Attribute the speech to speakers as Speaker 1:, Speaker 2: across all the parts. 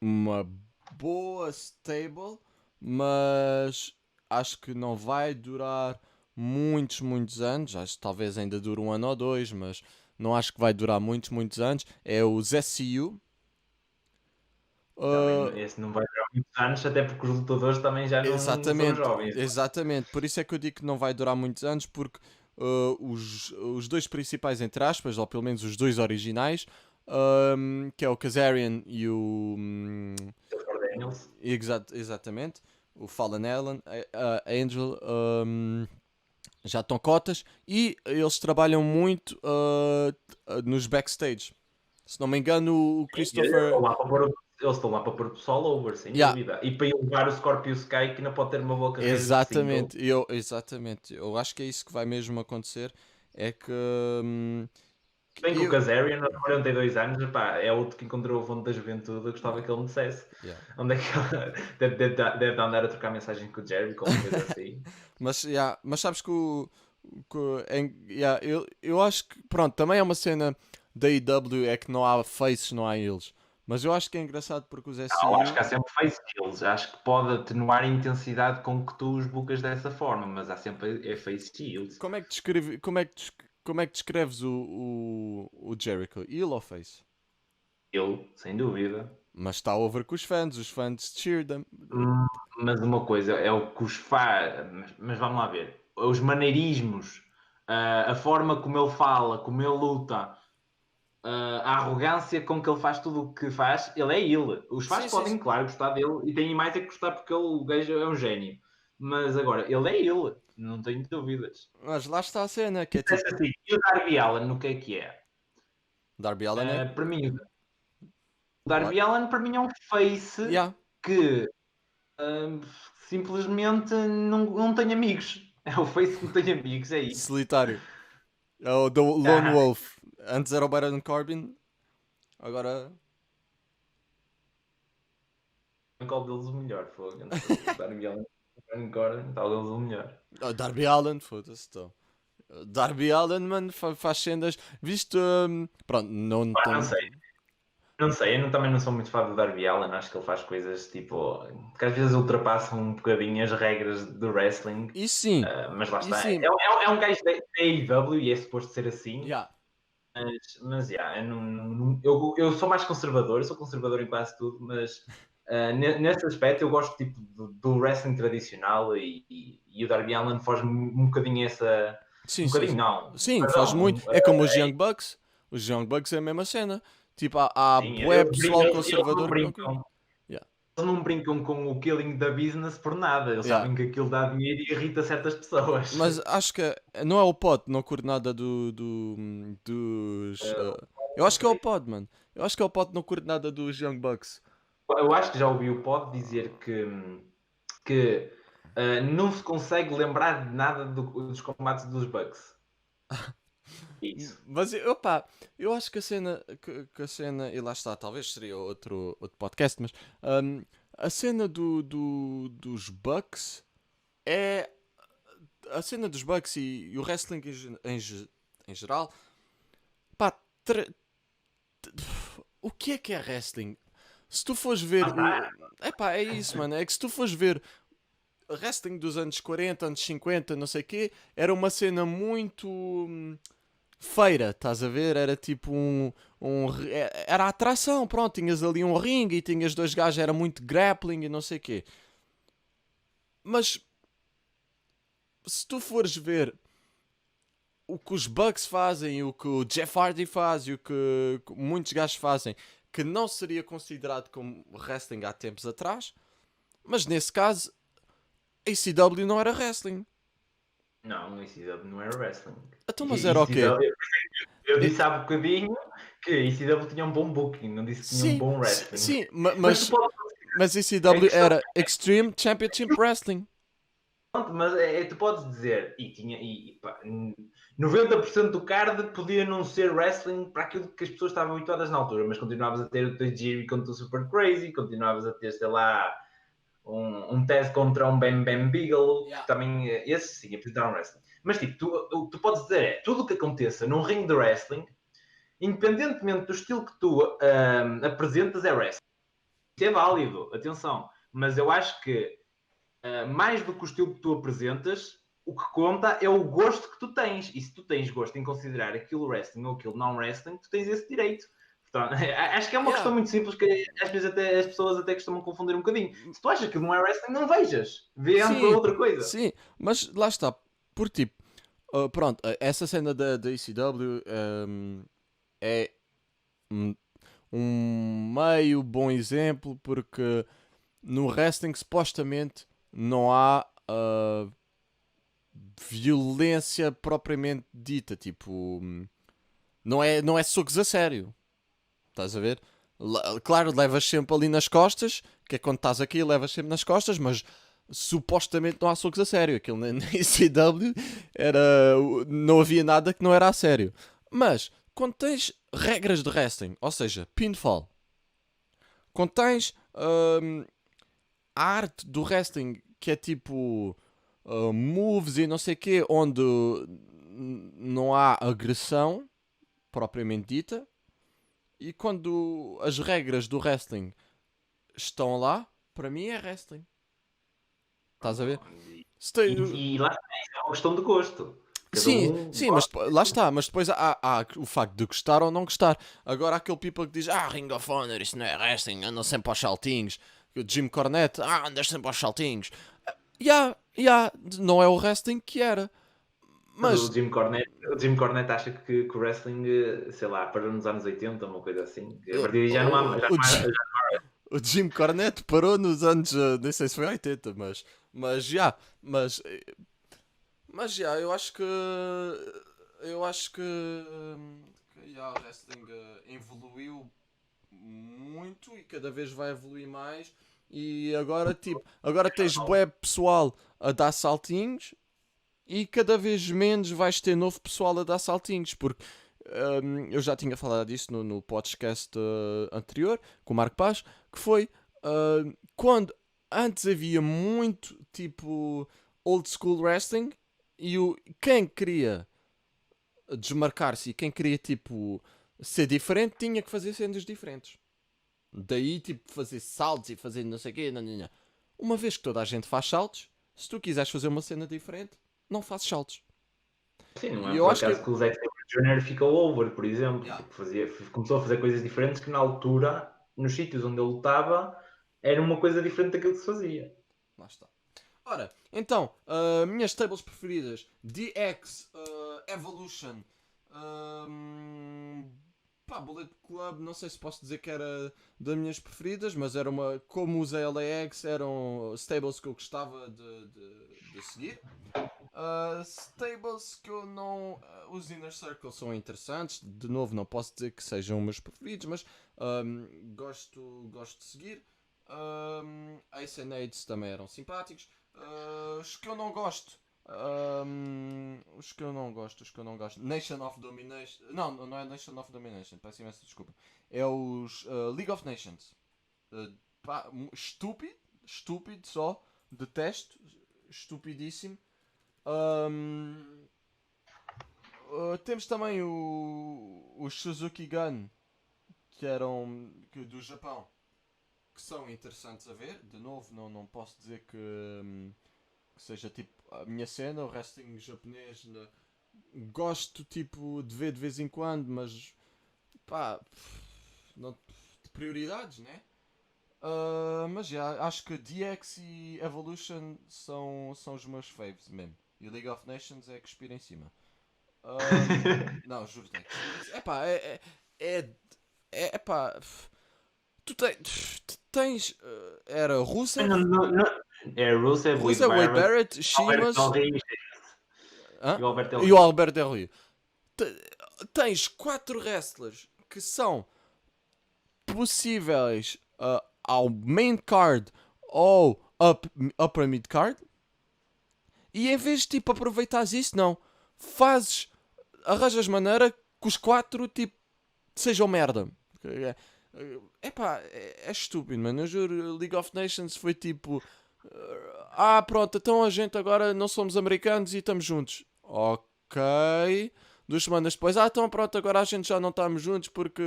Speaker 1: uma boa stable, mas acho que não vai durar muitos anos. Acho que talvez ainda dure um ano ou dois, mas não acho que vai durar muitos anos. É o ZCU. Uh,
Speaker 2: Também esse não vai durar muitos anos, até porque os lutadores também já não são
Speaker 1: exatamente,
Speaker 2: jovens.
Speaker 1: exatamente. Por isso é que eu digo que não vai durar muitos anos, porque os dois principais, entre aspas, ou pelo menos os dois originais, que é o Kazarian e o.
Speaker 2: Daniels.
Speaker 1: Exatamente, o Fallen Angel, já estão cotas e eles trabalham muito nos backstage. Se não me engano, o Christopher.
Speaker 2: Eles estão lá para pôr o pessoal over, sem
Speaker 1: Yeah,
Speaker 2: dúvida. E para elevar o Scorpio Sky, que não pode ter uma boa carreira de single.
Speaker 1: exatamente. Eu acho que é isso que vai mesmo acontecer. É que.
Speaker 2: Bem que o
Speaker 1: Eu.
Speaker 2: Kazarian, aos 42 anos, epá, é outro que encontrou a fonte da juventude. Eu gostava
Speaker 1: Yeah,
Speaker 2: que ele me dissesse
Speaker 1: yeah.
Speaker 2: onde é que ele deve andar a trocar mensagem com o Jerry, qualquer coisa assim.
Speaker 1: Mas sabes que eu acho que. Pronto, também é uma cena da AEW é que não há faces, não há eles. Mas eu acho que é engraçado porque os
Speaker 2: Não, acho
Speaker 1: SCU.
Speaker 2: que há sempre face heels. Acho que pode atenuar a intensidade com que tu os bucas dessa forma, mas há sempre face heels.
Speaker 1: Como é que como é que descreves o Jericho? Heel ou face?
Speaker 2: Eu, sem dúvida.
Speaker 1: Mas está over com os fãs cheer them.
Speaker 2: Hum, Mas uma coisa é o que os faz. Mas vamos lá ver. Os maneirismos, a forma como ele fala, como ele luta, a arrogância com que ele faz tudo o que faz, ele é ele. Os fãs
Speaker 1: Sim, sim,
Speaker 2: podem,
Speaker 1: sim.
Speaker 2: claro, gostar dele e têm mais é que gostar porque o gajo é um gênio. Mas agora, ele é ele, não tenho dúvidas.
Speaker 1: Mas lá está a cena, que
Speaker 2: E
Speaker 1: é
Speaker 2: pensa
Speaker 1: tipo.
Speaker 2: assim, e o Darby Allen, no que é?
Speaker 1: Darby Allin é.
Speaker 2: Para mim, o
Speaker 1: What?
Speaker 2: Darby Allen para mim é um face
Speaker 1: Yeah,
Speaker 2: que uh, simplesmente não tem amigos. É o face que não tem amigos, é isso.
Speaker 1: solitário. É o The Lone
Speaker 2: Ah,
Speaker 1: Wolf. Antes era o Baron Corbin, agora.
Speaker 2: qual deles o melhor? Foi entre o Darby Allen e o Gordon, tal deles o melhor.
Speaker 1: Darby Allin, foda-se então. Darby Allin, mano, faz cenas. Visto. Pronto, não
Speaker 2: Pá, não
Speaker 1: tão.
Speaker 2: sei. Não sei, eu também não sou muito fã do Darby Allin, acho que ele faz coisas tipo que às vezes ultrapassam um bocadinho as regras do wrestling,
Speaker 1: E sim,
Speaker 2: mas lá
Speaker 1: e
Speaker 2: está.
Speaker 1: sim.
Speaker 2: É um gajo da AEW e é suposto ser assim,
Speaker 1: Yeah.
Speaker 2: mas yeah, eu sou mais conservador, eu sou conservador em quase tudo, mas nesse aspecto eu gosto tipo, do wrestling tradicional e o Darby Allin foge um bocadinho essa.
Speaker 1: Sim,
Speaker 2: Um
Speaker 1: sim,
Speaker 2: bocadinho,
Speaker 1: sim.
Speaker 2: não,
Speaker 1: Sim, faz
Speaker 2: perdão,
Speaker 1: muito. É como os Young Bucks. Os Young Bucks é a mesma cena. Tipo, há
Speaker 2: sim,
Speaker 1: bué pessoal
Speaker 2: eles não
Speaker 1: conservador que não curte.
Speaker 2: brincam.
Speaker 1: Yeah.
Speaker 2: Eles não brincam com o killing da business por nada. Eles
Speaker 1: Yeah.
Speaker 2: sabem que aquilo dá dinheiro e irrita certas pessoas.
Speaker 1: Mas acho que não é o Pod, não curto nada dos. Eu acho que é o Pod, mano. Eu acho que é o Pod, não curto nada dos Young Bucks.
Speaker 2: Eu acho que já ouvi o Pod dizer que não se consegue lembrar de nada dos combates dos Bucks. Isso.
Speaker 1: Mas opa, eu acho que que a cena, e lá está, talvez seria outro podcast, mas hum, a cena dos Bucks é a cena dos Bucks e o wrestling em geral. Pá, o que é wrestling? Se tu fores
Speaker 2: Ah,
Speaker 1: ver
Speaker 2: tá.
Speaker 1: o. Epá, é isso, mano. É que se tu fores ver wrestling dos anos 40, anos 50, não sei o quê, era uma cena muito feira, estás a ver? Era tipo era atração, pronto. Tinhas ali um ringue e tinhas dois gajos, era muito grappling e não sei o quê. Mas se tu fores ver o que os Bucks fazem, o que o Jeff Hardy faz e o que muitos gajos fazem, que não seria considerado como wrestling há tempos atrás, mas nesse caso, ACW não era wrestling.
Speaker 2: Não, o ECW não era wrestling.
Speaker 1: Então, mas
Speaker 2: E
Speaker 1: era o quê?
Speaker 2: ECW, eu
Speaker 1: E-
Speaker 2: disse há bocadinho que a ECW tinha um bom booking, não disse que tinha um
Speaker 1: sim,
Speaker 2: bom
Speaker 1: sim,
Speaker 2: wrestling.
Speaker 1: sim,
Speaker 2: Mas tu podes.
Speaker 1: mas
Speaker 2: A
Speaker 1: ACW
Speaker 2: questão
Speaker 1: era Extreme Championship Wrestling.
Speaker 2: Pronto, mas tu podes dizer, pá, 90% do card podia não ser wrestling para aquilo que as pessoas estavam habituadas na altura, mas continuavas a ter o Tajiri contra o Super Crazy, continuavas a ter, sei lá, um Tez contra um Bam Bam Bigelow, que
Speaker 1: Yeah.
Speaker 2: também, esse sim, apresentaram wrestling. Mas tipo, tu podes dizer, tudo o que aconteça num ringue de wrestling, independentemente do estilo que tu apresentas, é wrestling. Isso é válido, atenção. Mas eu acho que mais do que o estilo que tu apresentas, o que conta é o gosto que tu tens. E se tu tens gosto em considerar aquilo wrestling ou aquilo não wrestling, tu tens esse direito. Portanto, acho que é uma questão
Speaker 1: Yeah,
Speaker 2: muito simples que às vezes até as pessoas até costumam confundir um bocadinho. Se tu achas que não é wrestling, não vejas. Vê para
Speaker 1: sim,
Speaker 2: outra coisa.
Speaker 1: sim, mas lá está, por tipo, pronto, essa cena da ECW é um, um meio bom exemplo porque no wrestling supostamente não há violência propriamente dita, tipo, não é socos a sério, estás a ver? Claro, levas sempre ali nas costas, que é quando estás aqui, levas sempre nas costas, mas supostamente não há socos a sério. Aquilo na ECW não havia nada que não era a sério. Mas quando tens regras de wrestling, ou seja, pinfall, quando tens a arte do wrestling que é tipo moves e não sei o quê, onde não há agressão propriamente dita, e quando as regras do wrestling estão lá, para mim é wrestling. Estás a ver? Se te-
Speaker 2: E lá está, é uma questão de gosto. Cada
Speaker 1: Sim,
Speaker 2: um
Speaker 1: sim, mas
Speaker 2: gosta.
Speaker 1: lá está. Mas depois há o facto de gostar ou não gostar. Agora há aquele people que diz: Ring of Honor, isso não é wrestling, andam sempre aos saltinhos. O Jim Cornette, andas sempre aos saltinhos. Não é o wrestling que era.
Speaker 2: Mas
Speaker 1: Mas
Speaker 2: O Jim Cornette acha que o wrestling, sei lá, parou nos anos 80, uma coisa assim. Que a
Speaker 1: uh,
Speaker 2: partir daí já não há. Já
Speaker 1: o, o,
Speaker 2: não há
Speaker 1: Jim, o Jim Cornette parou nos anos, nem sei se foi 80, mas já, mas eu acho que o wrestling evoluiu muito e cada vez vai evoluir mais. E agora, tipo, agora tens bué pessoal a dar saltinhos e cada vez menos vais ter novo pessoal a dar saltinhos, porque eu já tinha falado disso no podcast anterior com o Marco Paz, que foi quando antes havia muito tipo old school wrestling e quem queria desmarcar-se e quem queria tipo ser diferente tinha que fazer cenas diferentes. Daí tipo fazer saltos e fazer não sei o quê. Não, não, não. Uma vez que toda a gente faz saltos, se tu quiseres fazer uma cena diferente, não fazes saltos.
Speaker 2: Sim, não
Speaker 1: E
Speaker 2: é
Speaker 1: eu
Speaker 2: por
Speaker 1: acho que.
Speaker 2: acaso que o Zack Sabre Jr. ficou over, por exemplo,
Speaker 1: Yeah,
Speaker 2: porque começou a fazer coisas diferentes que na altura, nos sítios onde ele lutava, era uma coisa diferente daquilo que se fazia.
Speaker 1: lá está. Ora, então, minhas tables preferidas: DX, Evolution, pá, Bullet Club. Não sei se posso dizer que era das minhas preferidas, mas era uma. Como os LAX eram stables que eu gostava de seguir. Stables que eu não. Os Inner Circle são interessantes. De novo, não posso dizer que sejam os meus preferidos, mas gosto de seguir. Ace and Aids também eram simpáticos. Os que eu não gosto. Os que eu não gosto. Nation of Domination. Não, não é Nation of Domination. Peço imensa desculpa. É os League of Nations. Pá, estúpido. Estúpido só. Detesto. Estupidíssimo. Um, temos também os Suzuki Gun, que eram do Japão, que são interessantes a ver. De novo, não posso dizer que seja tipo a minha cena. O wrestling japonês gosto tipo de ver de vez em quando, mas pá, não, de prioridades, né? Mas já, acho que DX e Evolution são os meus faves mesmo. E League of Nations é cuspir em cima. Não, juro-te. Epá, é pá. Tu tens. Era Rusev,
Speaker 2: Não, não, não. É Rusev, Wade
Speaker 1: Wade
Speaker 2: Barrett,
Speaker 1: Barrett,
Speaker 2: Alberto
Speaker 1: Shimas,
Speaker 2: Del Rio
Speaker 1: hã?
Speaker 2: e o Alberto Del
Speaker 1: E o
Speaker 2: Rio.
Speaker 1: Alberto Del Rio. Tens 4 wrestlers que são possíveis ao main card ou upper mid card. E em vez de tipo aproveitares isso, não. Arranjas maneira que os 4 tipo sejam merda. É estúpido, mano. Eu juro, League of Nations foi tipo. Pronto, então a gente agora não somos americanos e estamos juntos. Ok. 2 semanas depois, então pronto, agora a gente já não estamos juntos porque.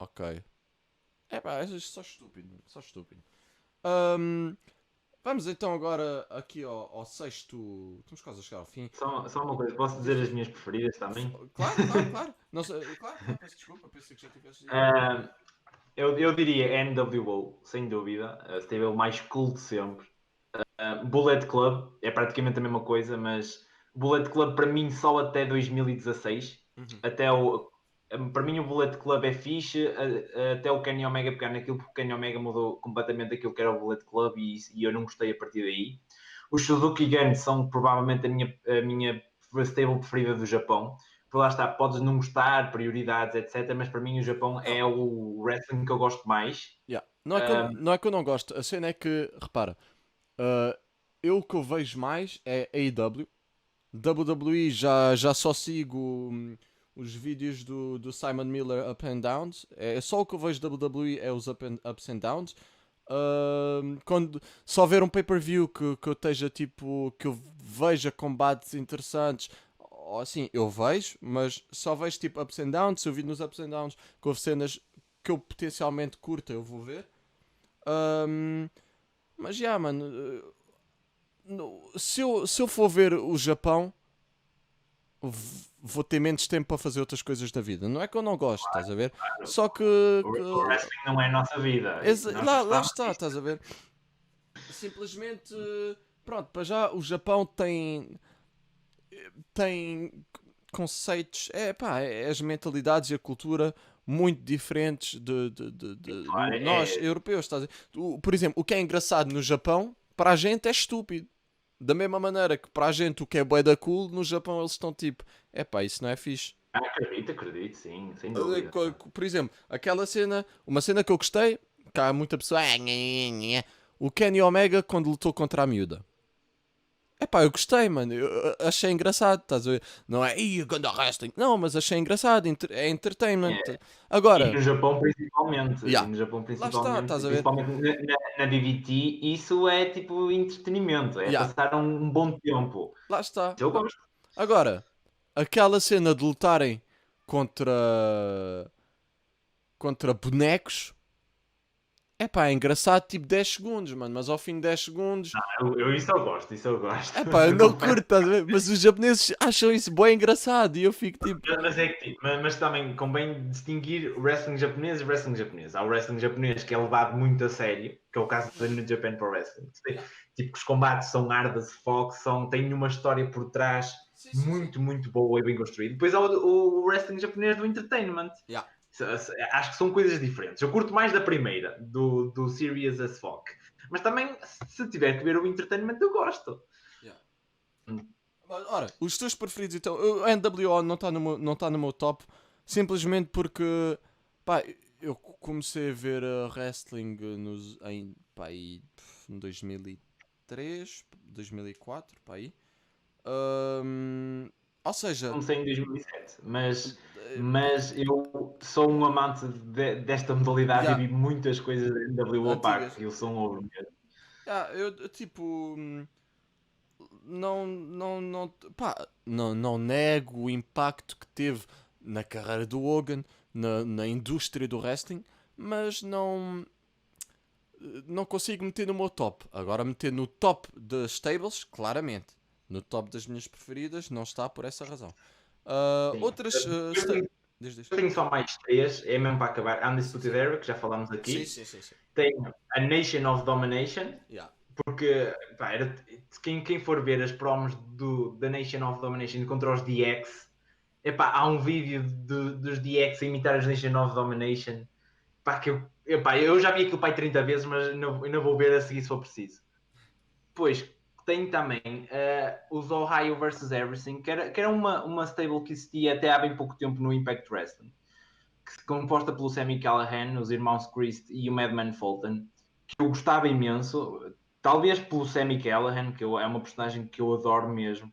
Speaker 1: Ok. É pá, és só estúpido, só estúpido. Ahm, Vamos então agora aqui ao sexto. Estamos quase a chegar ao fim.
Speaker 2: Só uma coisa, posso dizer
Speaker 1: Diz,
Speaker 2: as
Speaker 1: diz.
Speaker 2: minhas preferidas também?
Speaker 1: Claro, claro, claro. Não sei, claro, claro, peço desculpa, pensei que já tivesse dito.
Speaker 2: Ah, eu diria NWO, sem dúvida, a stable mais cool de sempre. Bullet Club é praticamente a mesma coisa, mas Bullet Club para mim só até 2016.
Speaker 1: Uhum.
Speaker 2: Até para mim o Bullet Club é fixe, até o Kenny Omega pegar naquilo, porque o Kenny Omega mudou completamente aquilo que era o Bullet Club e eu não gostei a partir daí. Os Suzuki Gun são provavelmente a minha stable preferida do Japão. Por lá está, podes não gostar, prioridades, etc. Mas para mim o Japão
Speaker 1: Não,
Speaker 2: é o wrestling que eu gosto mais.
Speaker 1: yeah.
Speaker 2: Um,
Speaker 1: Não é que eu não gosto. A cena é que, repara, ah, eu o que eu vejo mais é AEW. WWE já só sigo os vídeos do Simon Miller Up and Downs. É só o que eu vejo WWE é os ups and downs. Quando só ver um pay-per-view que eu esteja tipo que eu veja combates interessantes ou assim eu vejo, mas só vejo tipo ups and downs. Se eu vi nos ups and downs que houve cenas que eu potencialmente curta, eu vou ver. Ahm, mas já, mano, se eu for ver o Japão, vou ter menos tempo para fazer outras coisas da vida. Não é que eu não gosto, estás a ver? Só
Speaker 2: o wrestling não é a nossa vida. Nós
Speaker 1: lá
Speaker 2: gostamos
Speaker 1: está,
Speaker 2: disso.
Speaker 1: estás a ver? Simplesmente, pronto, para já o Japão tem conceitos, é pá, as mentalidades e a cultura muito diferentes de
Speaker 2: Claro,
Speaker 1: nós, europeus, estás a ver? Por exemplo, o que é engraçado no Japão, para a gente é estúpido. Da mesma maneira que para a gente o que é bué da cool, no Japão eles estão tipo, é pá, isso não é fixe.
Speaker 2: acredito, sim, sem dúvida.
Speaker 1: Por exemplo, aquela cena, uma cena que eu gostei, que há muita pessoa, o Kenny Omega quando lutou contra a miúda. Epá, eu gostei, mano. Eu achei engraçado, estás a ver? Não é, ih, ganda wrestling. Não, mas achei engraçado, é entertainment.
Speaker 2: É, e
Speaker 1: Agora,
Speaker 2: no Japão principalmente,
Speaker 1: já, lá está,
Speaker 2: e
Speaker 1: estás a ver?
Speaker 2: principalmente na BBT, isso é tipo entretenimento, é
Speaker 1: Já,
Speaker 2: passar um bom tempo.
Speaker 1: lá está.
Speaker 2: Isso eu gosto.
Speaker 1: Agora, aquela cena de lutarem contra bonecos. Epá, é engraçado tipo 10 segundos, mano, mas ao fim de 10 segundos.
Speaker 2: Isso eu gosto, isso eu gosto.
Speaker 1: Epá, eu não curto, estás a ver? Mas os japoneses acham isso bem engraçado e eu fico tipo.
Speaker 2: Mas é que, tipo, mas também convém distinguir o wrestling japonês e o wrestling japonês. Há o wrestling japonês que é levado muito a sério, que é o caso da New Japan Pro Wrestling. Tipo, que os combates são hard as fuck, têm uma história por trás
Speaker 1: Sim, sim, sim.
Speaker 2: muito, muito boa e bem construída. Depois há o wrestling japonês do entertainment.
Speaker 1: Yeah.
Speaker 2: Acho que são coisas diferentes. Eu curto mais da primeira, do Serious as Fuck. Mas também, se tiver que ver o entertainment, eu gosto.
Speaker 1: Yeah. Ora, os teus preferidos então. O NWO não está não tá no meu top, simplesmente porque. Pá, eu comecei a ver wrestling pá, aí, em 2003, 2004, pá aí. Ou seja,
Speaker 2: Comecei em 2007,
Speaker 1: eh,
Speaker 2: mas eu sou um amante desta modalidade e
Speaker 1: yeah,
Speaker 2: vi muitas coisas da NWO, pá,
Speaker 1: antigas.
Speaker 2: que eu sou um ouro mesmo.
Speaker 1: Yeah, eu tipo. Não nego o impacto que teve na carreira do Hogan, na indústria do wrestling, mas não consigo meter no meu top. Agora meter no top das stables, claramente. No top das minhas preferidas, não está por essa razão.
Speaker 2: Sim.
Speaker 1: Outras.
Speaker 2: Eu tenho,
Speaker 1: Diz.
Speaker 2: eu tenho só mais três, é mesmo para acabar.
Speaker 1: Sim,
Speaker 2: Undisputed
Speaker 1: sim.
Speaker 2: Era, que já falámos
Speaker 1: Sim,
Speaker 2: aqui.
Speaker 1: sim, sim, sim.
Speaker 2: Tenho a Nation of Domination,
Speaker 1: Yeah.
Speaker 2: porque pá, quem for ver as promos da Nation of Domination contra os DX, epá, há um vídeo dos DX a imitar as Nation of Domination, pá, eu já vi aquilo pai 30 vezes, mas ainda vou ver a seguir se for preciso. Depois tem também os Ohio vs Everything, que era uma stable que existia até há bem pouco tempo no Impact Wrestling, composta pelo Sammy Callahan, os irmãos Christ e o Madman Fulton, que eu gostava imenso, talvez pelo Sammy Callahan, é uma personagem que eu adoro mesmo.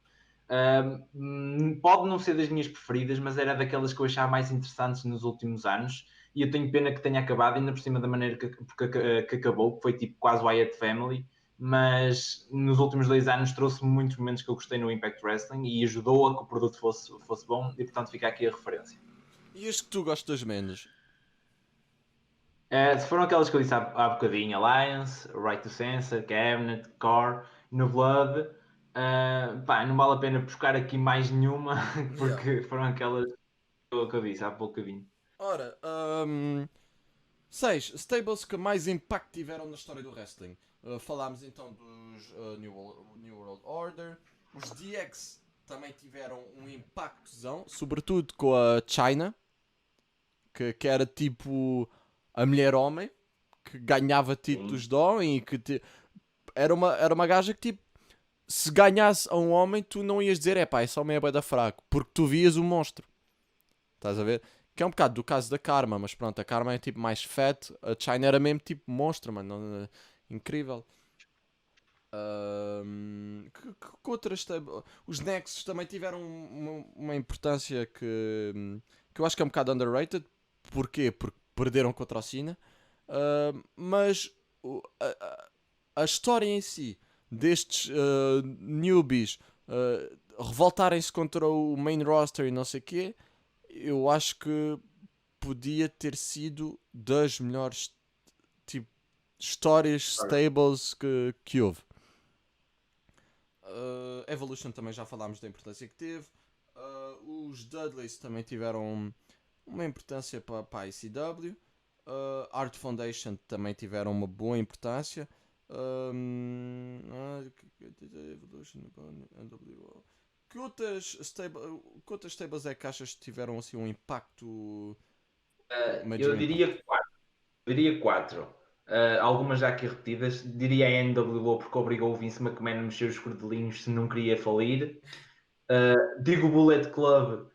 Speaker 2: Pode não ser das minhas preferidas, mas era daquelas que eu achava mais interessantes nos últimos anos. E eu tenho pena que tenha acabado, ainda por cima da maneira que acabou, que foi tipo quase Wyatt Family. Mas nos últimos 2 anos trouxe-me muitos momentos que eu gostei no Impact Wrestling e ajudou a que o produto fosse bom, e portanto fica aqui a referência.
Speaker 1: E este que tu gostas menos?
Speaker 2: Se foram aquelas que eu disse há bocadinho, Alliance, Right to Censor, Cabinet, Core, No Blood, pá, não vale a pena buscar aqui mais nenhuma,
Speaker 1: Yeah.
Speaker 2: porque foram aquelas que eu disse há pouco bocadinho.
Speaker 1: Ora, 6 stables que mais impacto tiveram na história do wrestling. Falámos então dos New World Order. Os DX também tiveram um impactozão, sobretudo com a China, que era tipo a mulher-homem, que ganhava títulos
Speaker 2: Sim.
Speaker 1: de homem e que era uma gaja que tipo, se ganhasse a um homem, tu não ias dizer, é pá, esse homem é bué da fraco, porque tu vias o monstro. Estás a ver? Que é um bocado do caso da Karma, mas pronto, a Karma é tipo mais fat, a China era mesmo tipo monstro, mano. Incrível. Que outras. Os Nexus também tiveram uma importância que eu acho que é um bocado underrated. Porquê? Porque perderam contra a China. Mas a história em si destes newbies revoltarem-se contra o main roster e não sei o quê, eu acho que podia ter sido das melhores tipo, histórias stables que houve. Evolution também já falámos da importância que teve. Os Dudleys também tiveram uma importância para a ICW. Art Foundation também tiveram uma boa importância. Evolution, NWO. Que outras stables é que achas que tiveram assim um impacto major
Speaker 2: Eu
Speaker 1: impact?
Speaker 2: diria quatro. Algumas já aqui repetidas. Diria a NWO porque obrigou o Vince McMahon a mexer os cordelinhos se não queria falir. Digo o Bullet Club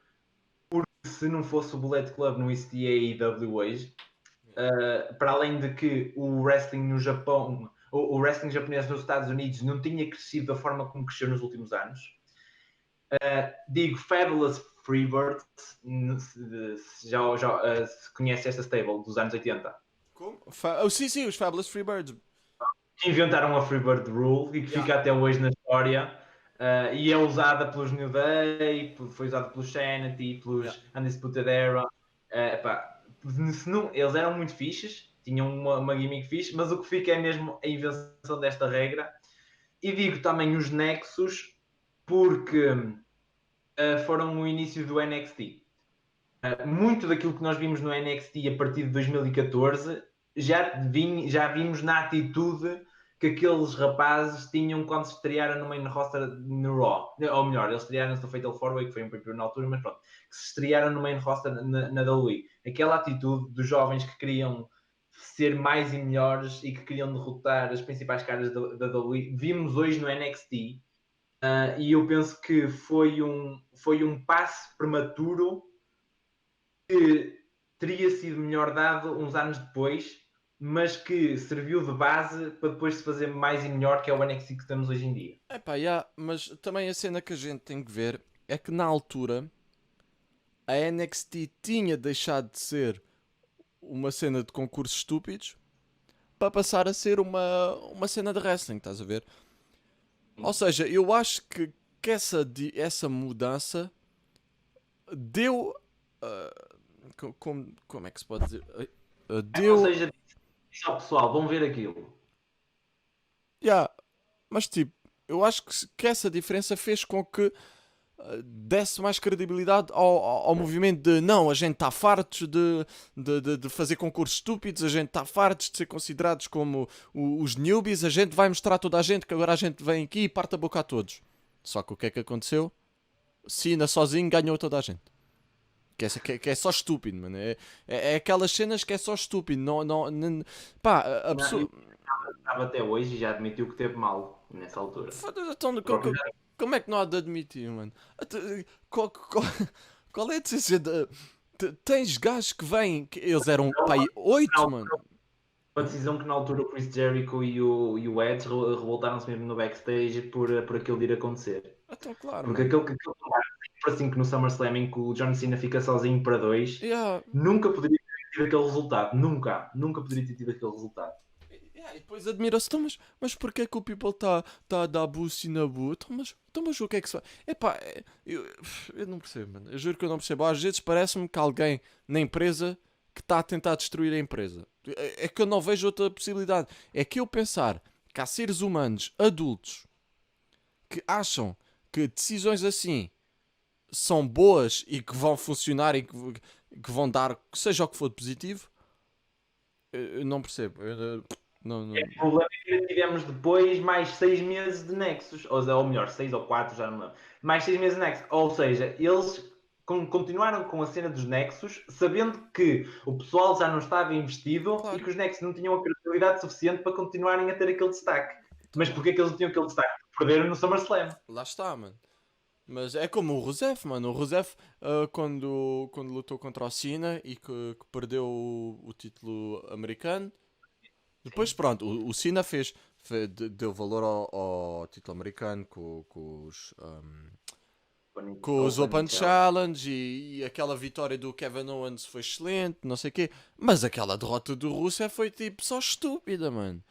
Speaker 2: porque se não fosse o Bullet Club não existia a AEW hoje. Para além de que o wrestling no Japão, o wrestling japonês nos Estados Unidos não tinha crescido da forma como cresceu nos últimos anos. Digo Fabulous Freebirds, se conhece esta stable dos anos 80.
Speaker 1: Como? Sim, os Fabulous Freebirds.
Speaker 2: Que inventaram a Freebird Rule e que
Speaker 1: Yeah.
Speaker 2: fica até hoje na história. E é usada pelos New Day, foi usada pelos Sanity,
Speaker 1: Yeah.
Speaker 2: pelos Undisputed Era. Eles eram muito fixes, tinham uma gimmick fixe, mas o que fica é mesmo a invenção desta regra. E digo também os Nexus, porque foram o início do NXT. Muito daquilo que nós vimos no NXT a partir de 2014 já vimos na atitude que aqueles rapazes tinham quando se estrearam no main roster no Raw. Ou melhor, eles estrearam-se no Fatal 4-Way, que foi um pay-per-view na altura, mas pronto, que se estrearam no main roster na WWE. Aquela atitude dos jovens que queriam ser mais e melhores e que queriam derrotar as principais caras da WWE, vimos hoje no NXT. E eu penso que foi um passo prematuro que teria sido melhor dado uns anos depois, mas que serviu de base para depois se fazer mais e melhor, que é o NXT que estamos hoje em dia.
Speaker 1: Epá, yeah, mas também a cena que a gente tem que ver é que na altura a NXT tinha deixado de ser uma cena de concursos estúpidos para passar a ser uma cena de wrestling, estás a ver? Ou seja, eu acho que essa mudança deu. Como é que se pode dizer?
Speaker 2: Ou
Speaker 1: Deu.
Speaker 2: seja, só pessoal, vão ver aquilo.
Speaker 1: Yeah, mas tipo, eu acho que essa diferença fez com que desse mais credibilidade ao movimento de não, a gente está fartos de fazer concursos estúpidos, a gente está fartos de ser considerados como os newbies, a gente vai mostrar a toda a gente que agora a gente vem aqui e parte a boca a todos. Só que o que é que aconteceu? Cena sozinho ganhou toda a gente. Que é só estúpido, mano. É aquelas cenas que é só estúpido. Pá, a pessoa.
Speaker 2: Estava até hoje e já admitiu que teve mal nessa altura.
Speaker 1: Foda-se, então,
Speaker 2: Próprio
Speaker 1: como é que não há de admitir, mano? Qual é a decisão de. Tens gajos que vêm, que eles eram, pá, 8, mano.
Speaker 2: uma decisão que na altura o Chris Jericho e o Edge revoltaram-se mesmo no backstage por aquilo de ir acontecer.
Speaker 1: Então, claro,
Speaker 2: Porque
Speaker 1: mano.
Speaker 2: aquele por assim que no SummerSlam em que o John Cena fica sozinho para dois,
Speaker 1: Yeah.
Speaker 2: nunca poderia ter tido aquele resultado. Nunca poderia ter tido aquele resultado.
Speaker 1: Yeah, e depois admira-se, então, mas porquê que o people está a dar buço e na boa? Então, mas o que é que se faz? Epá, eu não percebo, mano. Eu juro que eu não percebo. Às vezes parece-me que alguém na empresa que está a tentar destruir a empresa. É que eu não vejo outra possibilidade. É que eu pensar que há seres humanos adultos que acham que decisões assim são boas e que vão funcionar e que vão dar, seja o que for de positivo, eu não percebo. Não,
Speaker 2: O
Speaker 1: não.
Speaker 2: problema é que tivemos depois mais 6 meses de Nexus, ou melhor, 6 ou 4, já não lembro. Mais 6 meses de Nexus. Ou seja, eles continuaram com a cena dos Nexus, sabendo que o pessoal já não estava investido e
Speaker 1: Claro,
Speaker 2: que os Nexus não tinham a credibilidade suficiente para continuarem a ter aquele destaque. Mas porquê que eles não tinham aquele destaque? Perderam no SummerSlam.
Speaker 1: lá está, mano. Mas é como o Rusev, mano. O Rusev, quando lutou contra o Cena e que perdeu o título americano, depois,
Speaker 2: Sim.
Speaker 1: pronto, o Cena deu valor ao título americano com os Open Challenge e aquela vitória do Kevin Owens foi excelente, não sei o quê. Mas aquela derrota do Rusev foi tipo só estúpida, mano.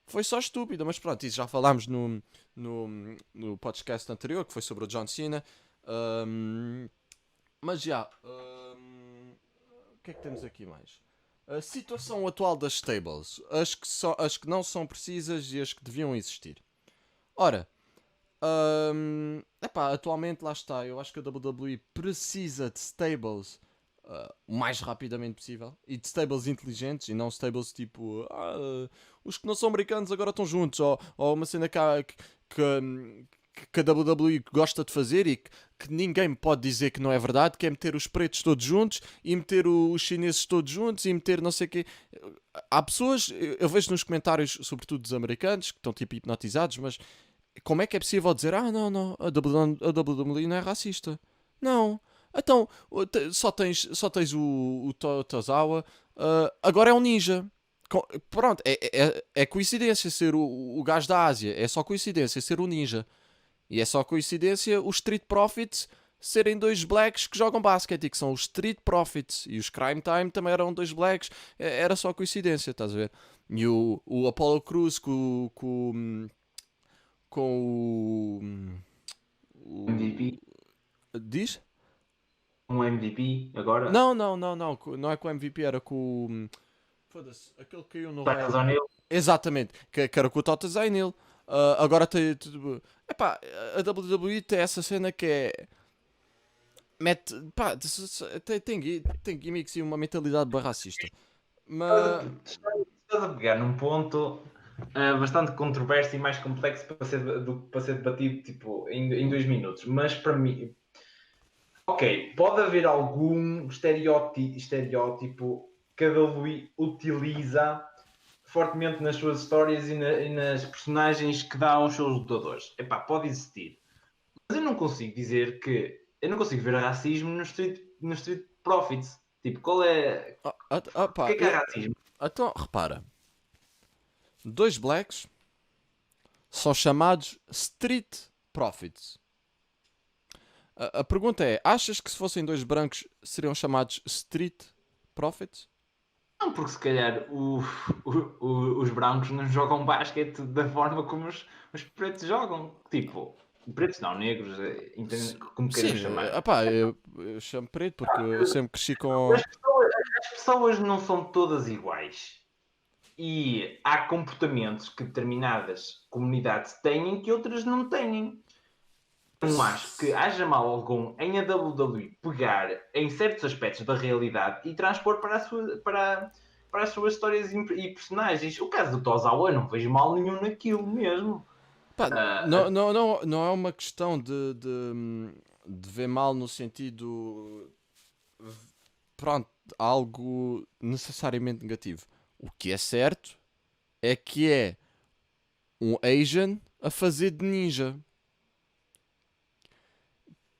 Speaker 1: Foi só estúpida, mas pronto, isso já falámos no podcast anterior, que foi sobre o John Cena. Ahm, mas já, o que é que temos aqui mais? A situação atual das stables, as que não são precisas e as que deviam existir. Ora, epá, atualmente lá está, eu acho que a WWE precisa de stables o mais rapidamente possível e de stables inteligentes e não stables tipo os que não são americanos agora estão juntos ou uma cena que a WWE gosta de fazer e que ninguém me pode dizer que não é verdade, que é meter os pretos todos juntos e meter os chineses todos juntos e meter não sei o quê. Há pessoas, eu vejo nos comentários, sobretudo dos americanos, que estão tipo hipnotizados, mas como é que é possível dizer não, a WWE não é racista? Não. Então, só tens o Tozawa, agora é um ninja. Pronto, é coincidência ser o gajo da Ásia, é só coincidência ser o ninja. E é só coincidência os Street Profits serem dois blacks que jogam basquete e que são os Street Profits. E os Crime Time também eram dois blacks, era só coincidência, estás a ver? E o Apollo Cruz com
Speaker 2: MVP,
Speaker 1: diz?
Speaker 2: um MVP agora,
Speaker 1: Não é com o MVP, era com foda-se, aquele que caiu no
Speaker 2: Titus
Speaker 1: Raw.
Speaker 2: O'Neil.
Speaker 1: Exatamente, que era com o Tota Zaynil. Agora tem. Epá, a WWE tem essa cena que é. Mete. Pá, tem gimmicks e uma mentalidade bem racista. Mas.
Speaker 2: Estás a pegar num ponto bastante controverso e mais complexo para ser debatido tipo, em 2 minutos. Mas para mim, ok, pode haver algum estereótipo que a WWE utiliza fortemente nas suas histórias e nas personagens que dá aos seus lutadores. Epá, pode existir. Mas eu não consigo dizer que. Eu não consigo ver racismo no Street Profits. Tipo, qual é. O que
Speaker 1: Pá,
Speaker 2: é racismo?
Speaker 1: então, repara. Dois blacks são chamados Street Profits. A pergunta é: achas que se fossem dois brancos seriam chamados Street Profits?
Speaker 2: Não, porque se calhar os brancos não jogam basquete da forma como os pretos jogam. Tipo, pretos não, negros, como queiram
Speaker 1: Sim,
Speaker 2: chamar.
Speaker 1: eu chamo preto porque eu sempre cresci com.
Speaker 2: As pessoas não são todas iguais. E há comportamentos que determinadas comunidades têm que outras não têm. Não acho que haja mal algum em a WWE pegar em certos aspectos da realidade e transpor para as suas histórias e personagens. O caso do Tozawa, eu não vejo mal nenhum naquilo mesmo.
Speaker 1: Pá,
Speaker 2: Ah,
Speaker 1: não é uma questão de ver mal no sentido. Pronto, algo necessariamente negativo. O que é certo é que é um Asian a fazer de ninja.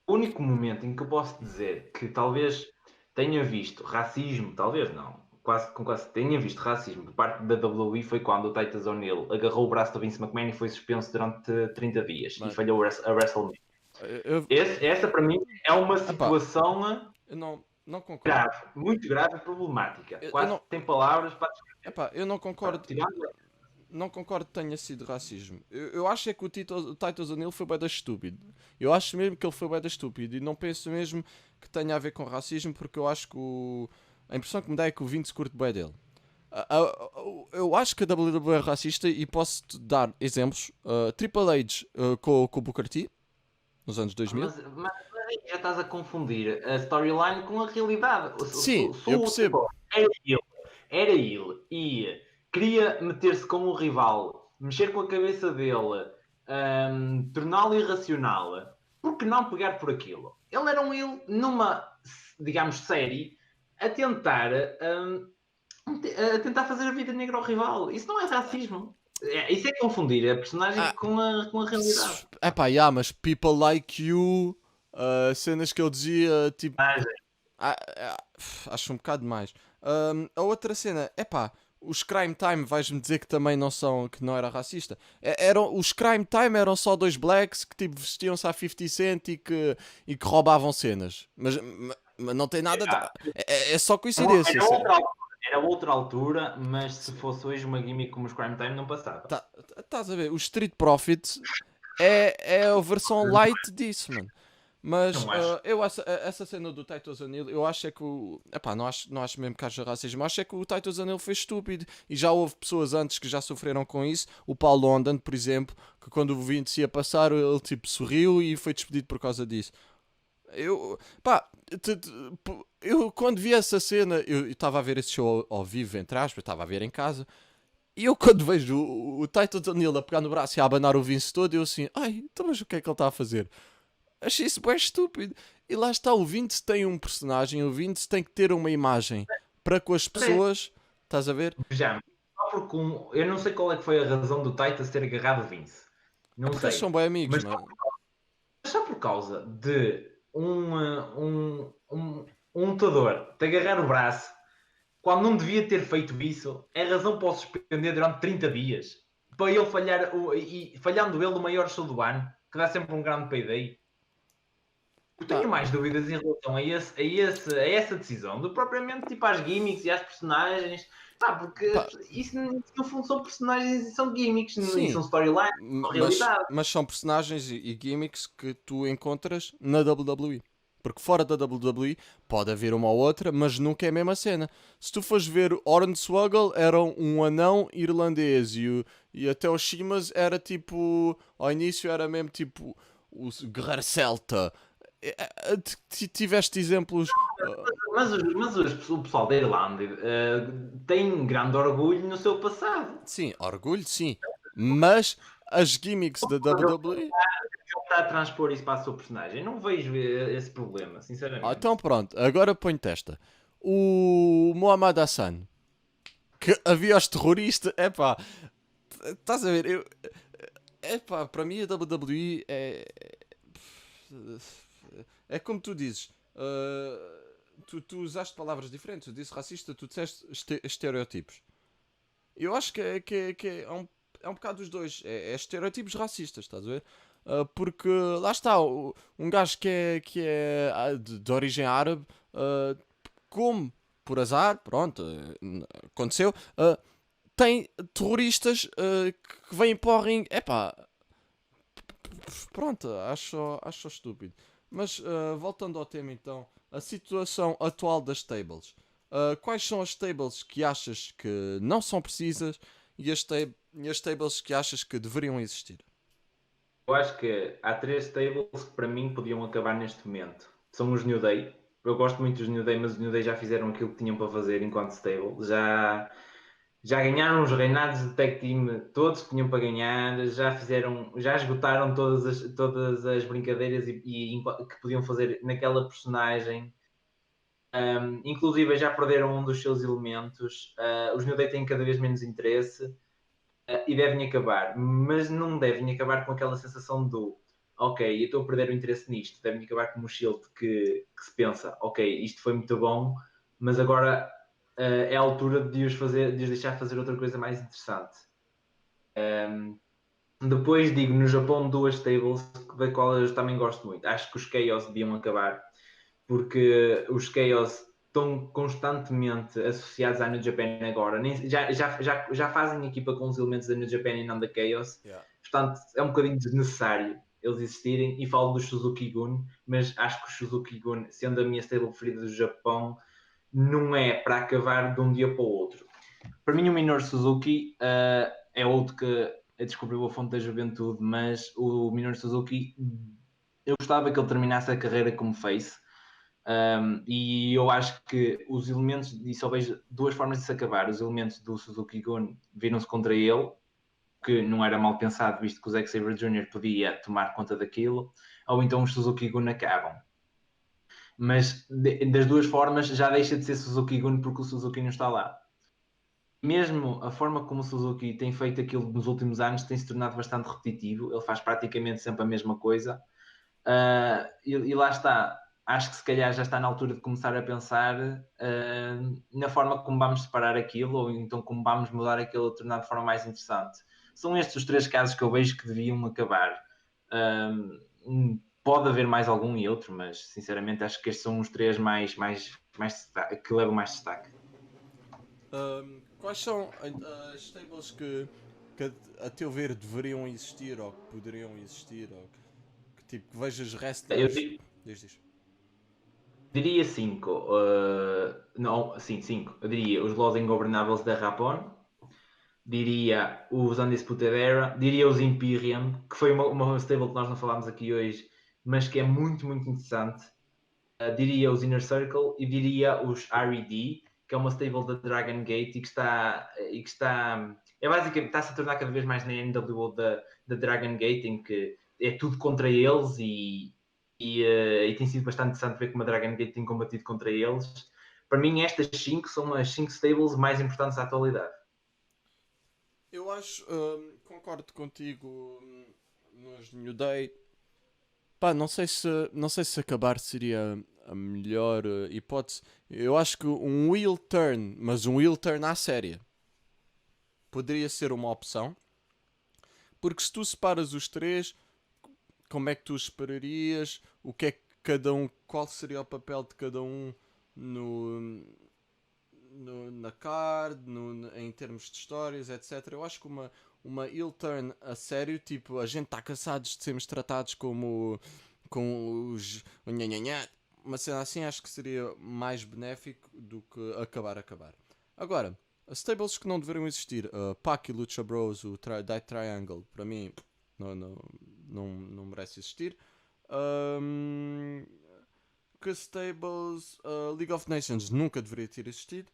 Speaker 2: o único momento em que eu posso dizer que talvez tenha visto racismo, talvez não, quase tenha visto racismo por parte da WWE foi quando o Titus O'Neil agarrou o braço do Vince McMahon e foi suspenso durante 30 dias e
Speaker 1: Mano,
Speaker 2: falhou a WrestleMania.
Speaker 1: eu,
Speaker 2: Essa para mim é uma
Speaker 1: epá,
Speaker 2: situação
Speaker 1: eu não concordo.
Speaker 2: grave, muito grave e problemática.
Speaker 1: Eu
Speaker 2: Quase
Speaker 1: não,
Speaker 2: tem palavras para descrever.
Speaker 1: epá, eu não concordo.
Speaker 2: Tirando
Speaker 1: Não concordo que tenha sido racismo. Eu acho é que o Titus O'Neil foi bué da estúpido. Eu acho mesmo que ele foi bué da estúpido. E não penso mesmo que tenha a ver com racismo, porque eu acho que a impressão que me dá é que o Vince curte bué dele. Eu acho que a WWE é racista e posso-te dar exemplos. Triple H com o Booker T, nos anos 2000.
Speaker 2: Mas aí já estás a confundir a storyline com a realidade.
Speaker 1: Sim,
Speaker 2: Se
Speaker 1: eu
Speaker 2: o
Speaker 1: percebo.
Speaker 2: tipo, era ele e queria meter-se com o rival, mexer com a cabeça dele, torná-lo irracional, por que não pegar por aquilo? Ele era um ele numa, digamos, série a tentar, a tentar fazer a vida negra ao rival. Isso não é racismo. Isso é confundir a personagem
Speaker 1: Ah,
Speaker 2: com a realidade.
Speaker 1: epá, yeah, mas People Like You, cenas que eu dizia, tipo,
Speaker 2: Mas,
Speaker 1: acho um bocado demais. A outra cena, epá, os Crime Time, vais-me dizer que também não são, que não era racista. Os Crime Time eram só dois blacks que tipo vestiam-se a 50 Cent e que roubavam cenas. Mas não tem nada de... É só coincidência.
Speaker 2: era outra altura, mas se fosse hoje uma gimmick como os Crime Time não passava.
Speaker 1: Estás a ver? O Street Profits é a versão light disso, mano. Mas
Speaker 2: Não acho.
Speaker 1: eu essa cena do Titus O'Neil, eu acho é que o. Epá, não acho mesmo que haja racismo, acho é que o Titus O'Neil foi estúpido. E já houve pessoas antes que já sofreram com isso. O Paul London, por exemplo, que quando o Vince ia passar, ele tipo sorriu e foi despedido por causa disso. Eu, pá, eu quando vi essa cena, eu estava a ver esse show ao vivo, entre aspas, eu estava a ver em casa. E eu quando vejo o Titus O'Neil a pegar no braço e a abanar o Vince todo, eu assim, ai, então mas o que é que ele está a fazer? Achei isso bem estúpido. E lá está, o Vince tem um personagem, o Vince tem que ter uma imagem para com as pessoas, estás a ver?
Speaker 2: Já, só porque eu não sei qual é que foi a razão do Titus ter agarrado o Vince.
Speaker 1: É
Speaker 2: Não
Speaker 1: porque eles
Speaker 2: sei.
Speaker 1: são bem amigos,
Speaker 2: Mas
Speaker 1: mano.
Speaker 2: só por causa de um lutador te agarrar o braço quando não devia ter feito isso, é razão para o suspender durante 30 dias. Para ele falhar, e falhando ele o maior show do ano, que dá sempre um grande payday. Eu
Speaker 1: Pá,
Speaker 2: tenho mais dúvidas em relação a essa decisão do que propriamente tipo às gimmicks e às personagens. Pá, porque
Speaker 1: pá,
Speaker 2: isso no fundo são personagens e são gimmicks e
Speaker 1: sim,
Speaker 2: são storylines, são realidade.
Speaker 1: mas são personagens e gimmicks que tu encontras na WWE. Porque fora da WWE pode haver uma ou outra, mas nunca é a mesma cena. Se tu fores ver, Hornswoggle era um anão irlandês e até os Shimas era tipo. Ao início era mesmo tipo o guerreiro celta. Tiveste exemplos.
Speaker 2: O pessoal da Irlanda tem grande orgulho no seu passado.
Speaker 1: Sim, orgulho, sim. Mas as gimmicks da WWE.
Speaker 2: Ele está a transpor isso para a sua personagem. Não vejo esse problema,
Speaker 1: Então
Speaker 2: sinceramente.
Speaker 1: pronto, agora põe-te esta. O Muhammad Hassan, que havia os terroristas, epá, estás a ver, epá, para mim a WWE é como tu dizes, tu usaste palavras diferentes, eu disse racista, tu disseste estereotipos. Eu acho que é um bocado dos dois, é estereotipos racistas, estás a ver? Porque lá está, um gajo que é de origem árabe, como por azar, pronto, aconteceu, tem terroristas que vêm para o ringue. Epá, pronto, acho estúpido. Mas voltando ao tema então, a situação atual das tables. Quais são as tables que achas que não são precisas e as tables que achas que deveriam existir?
Speaker 2: Eu acho que há três stables que para mim podiam acabar neste momento. São os New Day. Eu gosto muito dos New Day, mas os New Day já fizeram aquilo que tinham para fazer enquanto stable. Já ganharam os reinados de tag team todos que tinham para ganhar, já esgotaram todas as brincadeiras que podiam fazer naquela personagem. Inclusive já perderam um dos seus elementos. Os New Day têm cada vez menos interesse e devem acabar, mas não devem acabar com aquela sensação do ok, eu estou a perder o interesse nisto. Devem acabar como o Shield que se pensa, ok, isto foi muito bom, mas agora é a altura de os deixar fazer outra coisa mais interessante. Depois digo, no Japão, duas stables da qual eu também gosto muito. Acho que os Chaos deviam acabar, porque os Chaos estão constantemente associados à New Japan agora. Já fazem equipa com os elementos da New Japan e não da Chaos.
Speaker 1: Yeah.
Speaker 2: Portanto, é um bocadinho desnecessário eles existirem. E falo do Suzuki Gun, mas acho que o Suzuki Gun, sendo a minha stable preferida do Japão, não é para acabar de um dia para o outro. Para mim, o Minoru Suzuki é outro que descobriu a fonte da juventude, mas o Minoru Suzuki, eu gostava que ele terminasse a carreira como face. E eu acho que os elementos, e só vejo duas formas de se acabar: os elementos do Suzuki Gun viram-se contra ele, que não era mal pensado, visto que o Zack Sabre Jr. podia tomar conta daquilo, ou então os Suzuki Gun acabam. Mas das duas formas já deixa de ser Suzuki Gun porque o Suzuki não está lá. Mesmo a forma como o Suzuki tem feito aquilo nos últimos anos tem se tornado bastante repetitivo, ele faz praticamente sempre a mesma coisa. E lá está, acho que se calhar já está na altura de começar a pensar na forma como vamos separar aquilo, ou então como vamos mudar aquilo a tornar de forma mais interessante. São estes os 3 casos que eu vejo que deviam acabar. Pode haver mais algum e outro, mas sinceramente acho que estes são os 3 que levam mais destaque.
Speaker 1: Quais são as stables que a teu ver deveriam existir ou que poderiam existir ou que tipo que vejas
Speaker 2: Eu
Speaker 1: wrestlers. Diz.
Speaker 2: diria 5. Não, sim, 5. Eu diria os Los Ingobernables da Rapon, diria os Undisputed Era, diria os Imperium, que foi uma stable que nós não falámos aqui hoje, mas que é muito, muito interessante. Diria os Inner Circle e diria os R.E.D., que é uma stable da Dragon Gate e que está basicamente está-se a tornar cada vez mais na NWO da Dragon Gate, em que é tudo contra eles e tem sido bastante interessante ver como a Dragon Gate tem combatido contra eles. Para mim, estas 5 são as 5 stables mais importantes da atualidade.
Speaker 1: Eu acho, concordo contigo nos New Day. Pá, não sei se acabar seria a melhor hipótese. Eu acho que um wheel turn, mas um wheel turn à séria, poderia ser uma opção. Porque se tu separas os 3, como é que tu os separarias? O que é que cada um, qual seria o papel de cada um no, na card, em termos de histórias, etc. Eu acho que uma heel turn a sério, tipo, a gente está cansados de sermos tratados como com os nhanhanhá, uma cena assim, acho que seria mais benéfico do que acabar. Agora, as stables que não deveriam existir, Pac e Lucha Bros, o Death Triangle, para mim, não merece existir. Que stables, League of Nations nunca deveria ter existido.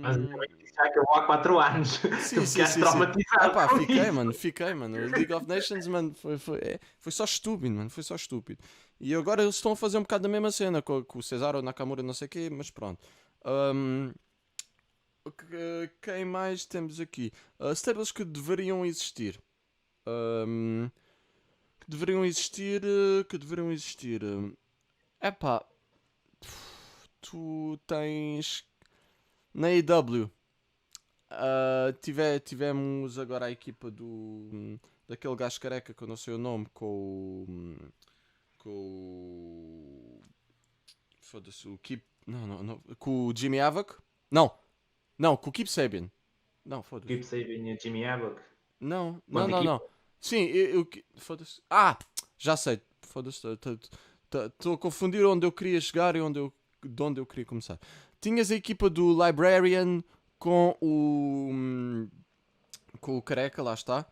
Speaker 2: Mas já acabou há 4 anos. Tu
Speaker 1: Sim, sim,
Speaker 2: ficaste
Speaker 1: sim, sim. Ah
Speaker 2: traumatizado
Speaker 1: pá,
Speaker 2: com
Speaker 1: fiquei,
Speaker 2: isso.
Speaker 1: mano, fiquei, mano. O League of Nations, mano, foi só estúpido, mano, foi só estúpido. E agora eles estão a fazer um bocado da mesma cena com o Cesaro, o Nakamura, não sei o quê, mas pronto. Quem mais temos aqui? Stables que deveriam existir. Que deveriam existir. É pá, tu tens na AEW. Tivemos agora a equipa daquele gajo careca que eu não sei o nome com o foda-se o Keep não com o Jimmy Havoc não com o Keep Sabian não foda-se
Speaker 2: Keep saving Jimmy Havoc. Quanto
Speaker 1: não
Speaker 2: equipa?
Speaker 1: sim foda-se já sei foda-se estou a confundir onde eu queria chegar e de onde eu queria começar. Tinhas a equipa do Librarian com o Careca, lá está.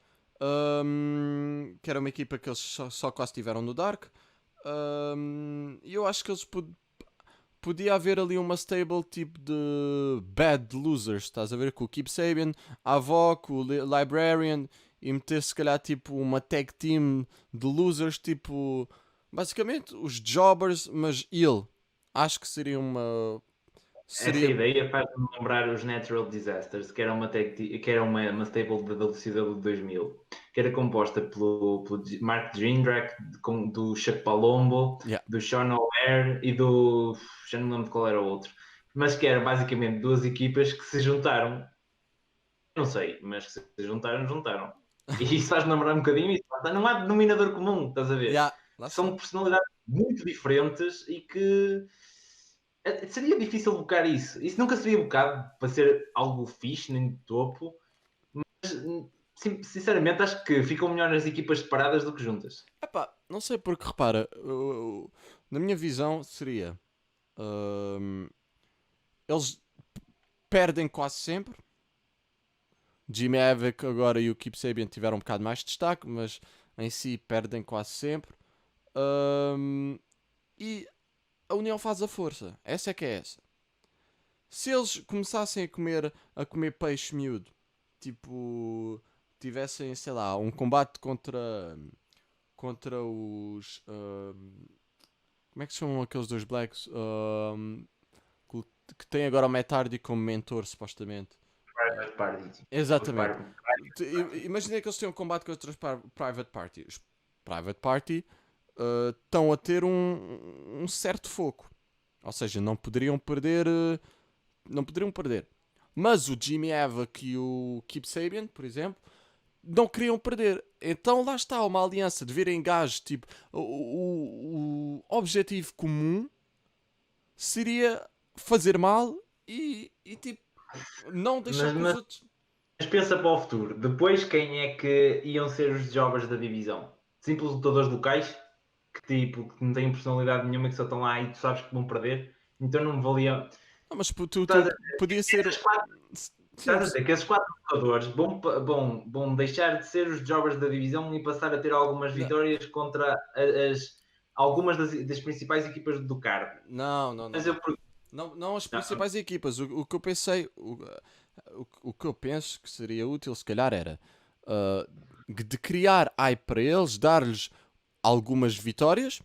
Speaker 1: Que era uma equipa que eles só quase tiveram no Dark. E eu acho que eles podia haver ali uma stable tipo de Bad Losers, estás a ver? Com o Keep Sabian, a Avoc, o Librarian e meter se calhar tipo uma tag team de losers, tipo basicamente os Jobbers, mas ele. Acho que seria uma.
Speaker 2: Essa
Speaker 1: Seria.
Speaker 2: ideia faz-me lembrar os Natural Disasters, que era uma stable da WCW de 2000, que era composta pelo Mark Jindrak, do Chuck Palumbo,
Speaker 1: Yeah.
Speaker 2: do Sean O'Hare e do. Já não me lembro de qual era o outro. Mas que eram basicamente duas equipas que se juntaram. Não sei, mas que se juntaram. E isso faz-me lembrar um bocadinho isso. Não há denominador comum, estás a ver?
Speaker 1: Yeah. Lá está.
Speaker 2: São personalidades muito diferentes e que seria difícil bocar isso. Isso nunca seria bocado para ser algo fixe, nem de topo. Mas, sinceramente, acho que ficam melhor as equipas separadas do que juntas.
Speaker 1: Epá, não sei porque repara, na minha visão seria eles perdem quase sempre, Jimmy Havoc agora e o Kip Sabian tiveram um bocado mais de destaque, mas em si perdem quase sempre. E a união faz a força. Essa é que é essa. Se eles começassem a comer peixe miúdo, tipo, tivessem, sei lá, um combate contra os. Como é que se chamam aqueles dois blacks? Que tem agora o Matt Hardy como mentor, supostamente.
Speaker 2: Private Party.
Speaker 1: Exatamente. Imagina que eles têm um combate contra os Private Party. Os Private Party estão a ter um certo foco. Ou seja, não poderiam perder. Não poderiam perder. Mas o Jimmy Havoc e o Kip Sabian, por exemplo, não queriam perder. Então lá está uma aliança de virem gajos. Tipo, o objetivo comum seria fazer mal e tipo, não deixar que os
Speaker 2: Mas
Speaker 1: outros.
Speaker 2: pensa para o futuro. Depois, quem é que iam ser os jobbers da divisão? Simples lutadores locais que não têm personalidade nenhuma, que só estão lá e tu sabes que vão perder. Então não valia.
Speaker 1: Não, mas
Speaker 2: Estás a,
Speaker 1: podia ser.
Speaker 2: esses quatro,
Speaker 1: Sim,
Speaker 2: estás a dizer que esses quatro lutadores vão deixar de ser os jobbers da divisão e passar a ter algumas
Speaker 1: não,
Speaker 2: vitórias contra algumas das principais equipas do card.
Speaker 1: não, não, não,
Speaker 2: Mas eu
Speaker 1: não. Não, não as
Speaker 2: não,
Speaker 1: principais equipas. O que eu pensei. O que eu penso que seria útil, se calhar, era de criar hype para eles, dar-lhes algumas vitórias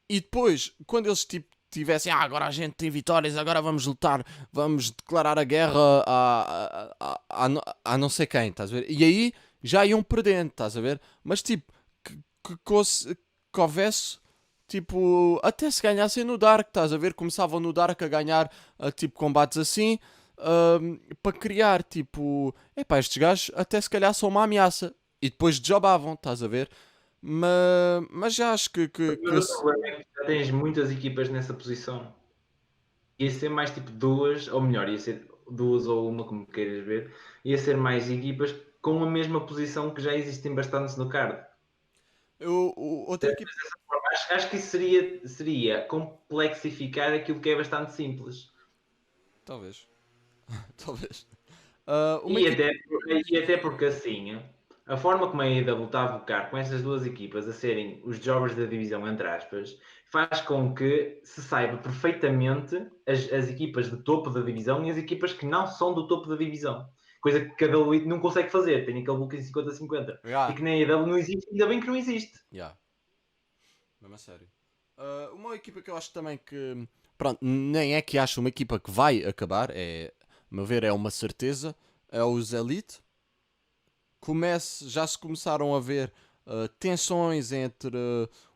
Speaker 1: e depois, quando eles tipo, tivessem, agora a gente tem vitórias, agora vamos lutar, vamos declarar a guerra a não sei quem, estás a ver? E aí já iam perdendo, estás a ver? Mas tipo, que houvesse, tipo, até se ganhassem no Dark, estás a ver? Começavam no Dark a ganhar, tipo, combates assim, para criar, tipo, epá, estes gajos até se calhar são uma ameaça. E depois jobavam, estás a ver? Mas já acho
Speaker 2: mas o problema é que já tens muitas equipas nessa posição. Ia ser mais tipo duas, ou melhor, ia ser duas ou uma, como queiras ver, ia ser mais equipas com a mesma posição que já existem bastantes no card.
Speaker 1: outra equipa.
Speaker 2: Acho que isso seria complexificar aquilo que é bastante simples.
Speaker 1: Talvez. Talvez. Uma
Speaker 2: E
Speaker 1: equipa.
Speaker 2: até, e até porque assim, a forma como a AEW está a bocar com estas duas equipas a serem os jobbers da divisão, entre aspas, faz com que se saiba perfeitamente as equipas de topo da divisão e as equipas que não são do topo da divisão. Coisa que cada elite não consegue fazer, tem aquele booking 50-50. E
Speaker 1: Yeah.
Speaker 2: que na AEW não existe, ainda bem que não existe.
Speaker 1: Yeah. Mesmo a sério. Uma equipa que eu acho também que. Pronto, nem é que acho uma equipa que vai acabar, a meu ver, é uma certeza. É os Elite. Já se começaram a ver tensões entre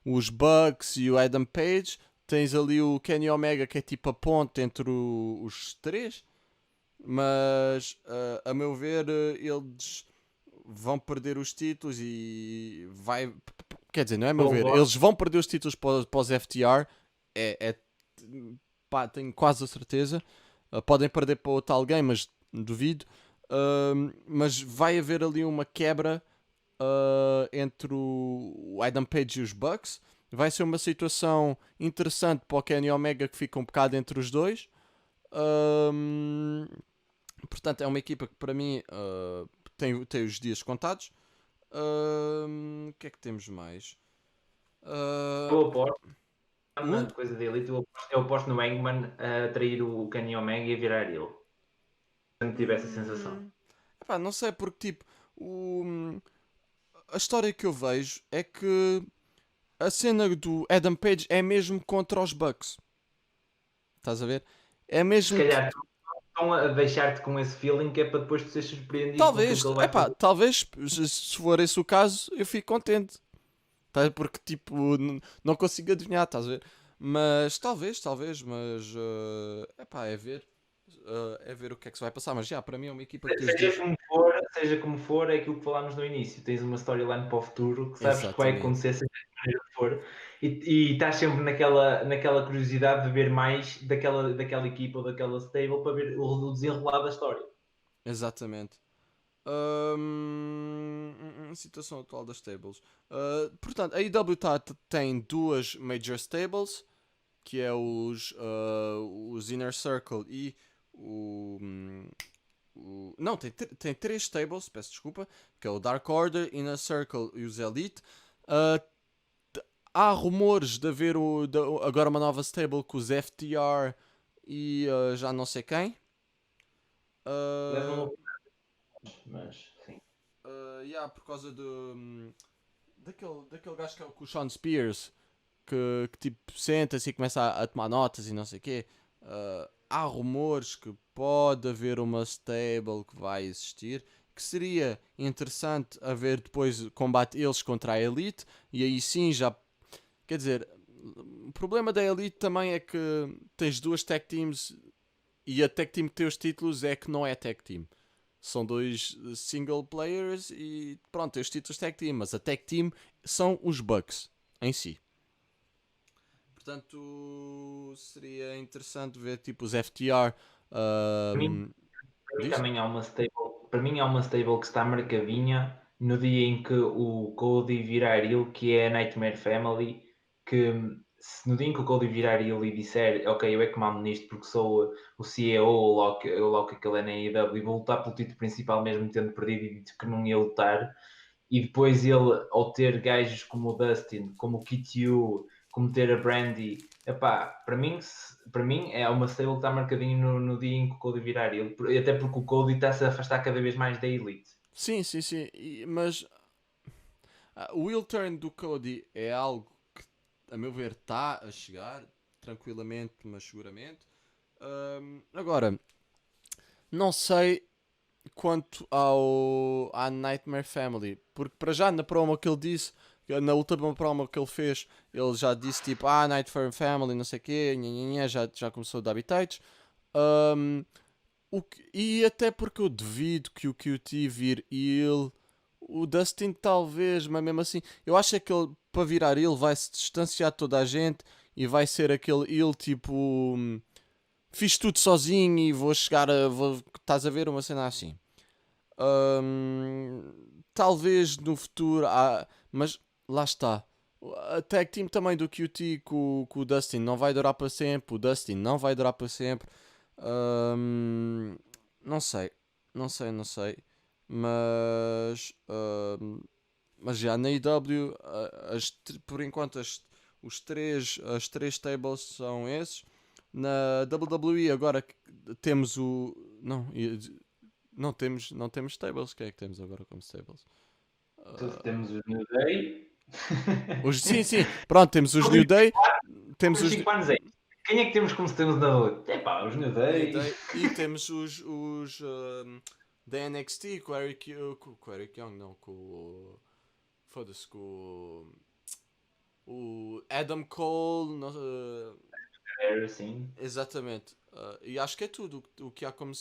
Speaker 1: os Bucks e o Adam Page. Tens ali o Kenny Omega que é tipo a ponte entre os três. Mas a meu ver, eles vão perder os títulos e vai. Quer dizer, não é a meu ver, eles vão perder os títulos para os FTR. Pá, tenho quase a certeza. Podem perder para outro alguém, mas duvido. Mas vai haver ali uma quebra entre o Adam Page e os Bucks. Vai ser uma situação interessante para o Kenny Omega que fica um bocado entre os dois. Portanto, é uma equipa que para mim tem os dias contados. O que é que temos mais? Uh,
Speaker 2: Eu aposto
Speaker 1: o?
Speaker 2: na coisa da Elite, eu aposto no Hangman a trair o Kenny Omega e a virar ele. Se não tivesse a sensação.
Speaker 1: Epá, não sei, porque tipo, a história que eu vejo é que a cena do Adam Page é mesmo contra os Bucks. Estás a ver? É
Speaker 2: Se
Speaker 1: mesmo que.
Speaker 2: calhar estão a deixar-te com esse feeling que é para depois tu seres surpreendido com aquilo
Speaker 1: Talvez,
Speaker 2: que ele vai
Speaker 1: epá,
Speaker 2: fazer.
Speaker 1: talvez, se for esse o caso, eu fico contente. Tá? Porque tipo, não consigo adivinhar, estás a ver? Mas talvez, mas epá, é ver o que é que se vai passar. Mas já, para mim é uma equipa que tem os dias.
Speaker 2: Seja como for, é aquilo que falámos no início. Tens uma storyline para o futuro que sabes que vai
Speaker 1: Exatamente.
Speaker 2: acontecer, seja de maneira que for, e estás sempre naquela curiosidade de ver mais daquela equipa ou daquela stable para ver o desenrolar da história.
Speaker 1: Exatamente. Situação atual das stables. Portanto, a AEW tem duas major stables, que é os Inner Circle e Não, tem três stables, peço desculpa, que é o Dark Order, Inner Circle e os Elite. Ah, há rumores de haver agora uma nova stable com os FTR e já não sei quem.
Speaker 2: Eu não
Speaker 1: Ah,
Speaker 2: ouvi, mas sim.
Speaker 1: yeah, por causa daquele gajo que é o Sean Spears, que tipo senta-se e começa a tomar notas e não sei o quê. Há rumores que pode haver uma stable que vai existir, que seria interessante haver depois combate eles contra a Elite, e aí sim já. Quer dizer, o problema da Elite também é que tens duas tag teams e a tag team que tem os títulos é que não é tag team. São dois single players e pronto, tem os títulos tag team, mas a tag team são os Bucks em si. Portanto, seria interessante ver tipo os FTR.
Speaker 2: Para mim,
Speaker 1: ahm,
Speaker 2: para mim
Speaker 1: diz?
Speaker 2: também há uma stable. Para mim há uma stable que está marcadinha no dia em que o Cody virar heel, que é a Nightmare Family, que no dia em que o Cody virar heel e disser ok, eu é que mando nisto porque sou o CEO ou logo que ele é na AEW e vou lutar pelo título principal mesmo tendo perdido e dito que não ia lutar, e depois ele, ao ter gajos como o Dustin, como o Kit Yu, como ter a Brandy, epá, para mim é uma stable que está marcadinho no dia em que o Cody virar ele, até porque o Cody está-se a afastar cada vez mais da Elite.
Speaker 1: Sim, sim, sim. Mas o heel turn do Cody é algo que, a meu ver, está a chegar tranquilamente, mas seguramente. Agora, não sei quanto à Nightmare Family, porque para já na promo que ele disse, na última promo que ele fez, ele já disse tipo, Nightmare Family, não sei o quê, já começou a dar bitites. Um, e até porque eu devido que o QT vir ele, o Dustin talvez, mas mesmo assim, eu acho é que ele, para virar ele, vai se distanciar de toda a gente e vai ser aquele ele tipo. Fiz tudo sozinho e vou chegar a. Estás a ver uma cena assim. Talvez no futuro, mas lá está. A tag team também do QT com o Dustin não vai durar para sempre. O Dustin não vai durar para sempre. Ahm, não sei, não sei. Mas já na IW, por enquanto, as três tables são esses. Na WWE agora temos o. Não, não temos stables. Quem é que temos agora como stables?
Speaker 2: Temos o New Day.
Speaker 1: Sim, sim. Pronto, temos os New Day. Temos
Speaker 2: Temos
Speaker 1: os
Speaker 2: 5 anos aí. Quem é que temos como se temos na luta? Epá, os New
Speaker 1: New
Speaker 2: Day.
Speaker 1: Day. E temos os da NXT com o Eric, com o Eric Young, não, com o. Foda-se, com o Adam Cole.
Speaker 2: Sim.
Speaker 1: Exatamente. E acho que é tudo o que há como.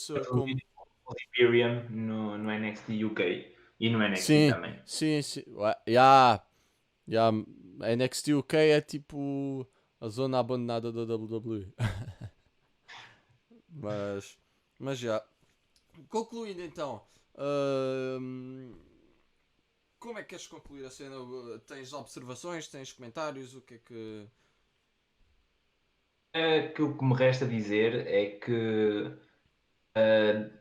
Speaker 2: O Imperium no NXT UK e no NXT
Speaker 1: Sim,
Speaker 2: também.
Speaker 1: sim, sim. Yeah, yeah. A NXT UK é tipo a zona abandonada da WWE. mas, mas já. Concluindo então, ahm, como é que queres concluir a cena? Tens observações, tens comentários? O que é que.
Speaker 2: Que o que me resta dizer é que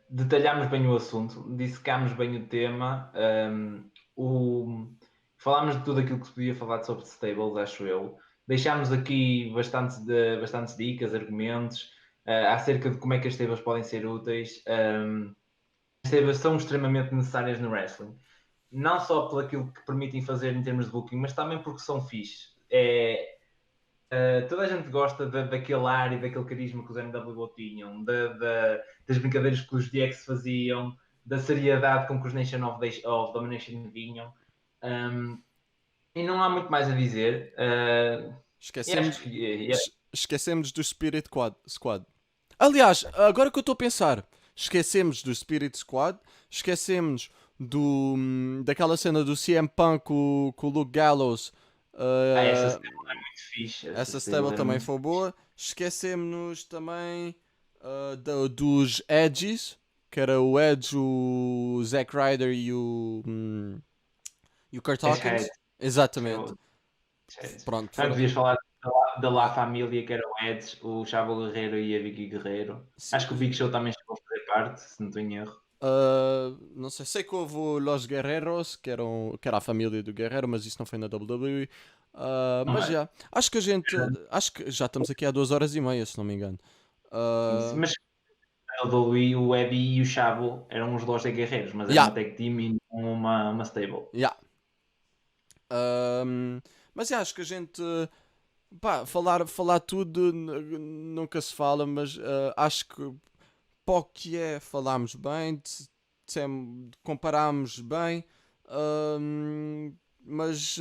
Speaker 2: detalhámos bem o assunto, dissecámos bem o tema, falámos de tudo aquilo que se podia falar sobre stables, acho eu. Deixámos aqui bastantes dicas, argumentos acerca de como é que as stables podem ser úteis. As stables são extremamente necessárias no wrestling, não só pelo aquilo que permitem fazer em termos de booking, mas também porque são fixe. Toda a gente gosta daquele ar e daquele carisma que os NWO tinham, das brincadeiras que os DX faziam, da seriedade com que os Nation of Domination vinham. Um, e não há muito mais a dizer. E acho
Speaker 1: Esquecemos,
Speaker 2: que
Speaker 1: esquecemos do Squad. Aliás, agora que eu estou a pensar, esquecemos do Spirit Squad, esquecemos daquela cena do CM Punk com o Luke Gallows.
Speaker 2: essa
Speaker 1: Uh,
Speaker 2: stable é muito fixe. Essa
Speaker 1: essa
Speaker 2: stable
Speaker 1: stable
Speaker 2: era
Speaker 1: também
Speaker 2: muito
Speaker 1: foi
Speaker 2: fixe.
Speaker 1: boa. Esquecemos também dos Edges, que era o Edge, o Zack Ryder e o Kurt
Speaker 2: Head.
Speaker 1: Hawkins. Exatamente. Pronto,
Speaker 2: Não,
Speaker 1: foram.
Speaker 2: devias falar da La
Speaker 1: Yeah.
Speaker 2: Família, que era o Edge, o Chavo Guerreiro e a Vicky Guerreiro.
Speaker 1: Sim,
Speaker 2: Acho que o Big Show também chegou a fazer parte, se não estou em erro.
Speaker 1: Não sei que houve o Los Guerreros, que era a família do Guerrero, mas isso não foi na WWE.
Speaker 2: Não
Speaker 1: Mas
Speaker 2: é?
Speaker 1: já, acho que já estamos aqui há 2 horas e meia, se não me engano. Uh,
Speaker 2: Mas o WWE, o Eddie e o Chavo eram os Los Guerreiros, mas era
Speaker 1: yeah,
Speaker 2: uma tag team e não uma stable.
Speaker 1: yeah. Mas já, acho que a gente, pá, falar tudo nunca se fala, mas acho que para o que é, falámos bem, comparámos bem, ahm, mas,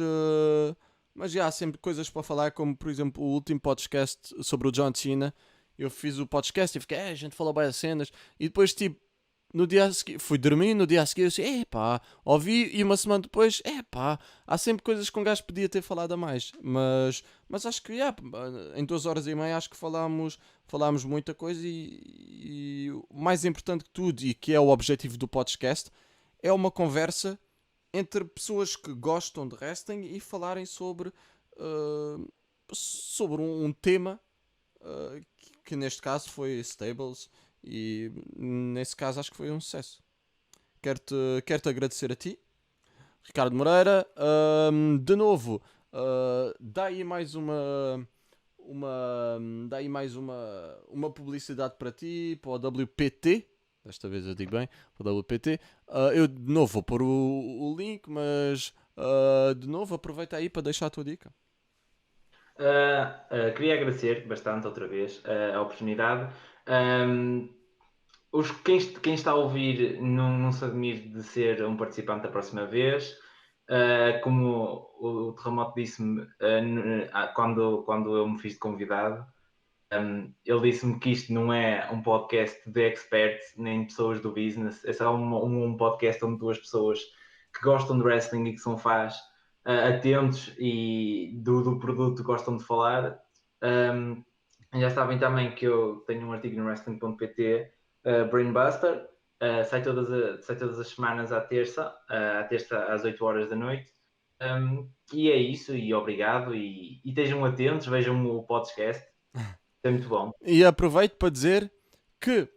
Speaker 1: mas já há sempre coisas para falar, como por exemplo o último podcast sobre o John Cena. Eu fiz o podcast e fiquei, a gente falou bem as cenas, e depois tipo, no dia a seguir, fui dormir, no dia a seguir eu disse, epá, ouvi, e uma semana depois, epá, há sempre coisas que um gajo podia ter falado a mais, mas acho que, yeah, em 2 horas e meia acho que falámos muita coisa e o mais importante que tudo, e que é o objetivo do podcast, é uma conversa entre pessoas que gostam de wrestling e falarem sobre um tema, que neste caso foi Stables, e nesse caso acho que foi um sucesso. Quero-te agradecer a ti, Ricardo Moreira. De novo, dá aí mais dá aí mais uma publicidade para ti, para o WPT. Desta vez eu digo bem, para o WPT. Eu de novo vou pôr o link, mas de novo aproveita aí para deixar a tua dica.
Speaker 2: Queria agradecer bastante outra vez a oportunidade. Um, quem está a ouvir não se admire de ser um participante da próxima vez. Como o Terremoto disse-me quando eu me fiz de convidado, ele disse-me que isto não é um podcast de experts nem de pessoas do business, é só um podcast onde duas pessoas que gostam de wrestling e que são fãs atentos e do produto gostam de falar. Um, Já sabem também que eu tenho um artigo no wrestling.pt, Brainbuster, sai todas as semanas à terça às 8 horas da noite. E é isso, e obrigado, e estejam atentos, vejam o podcast, é muito bom.
Speaker 1: E aproveito para dizer que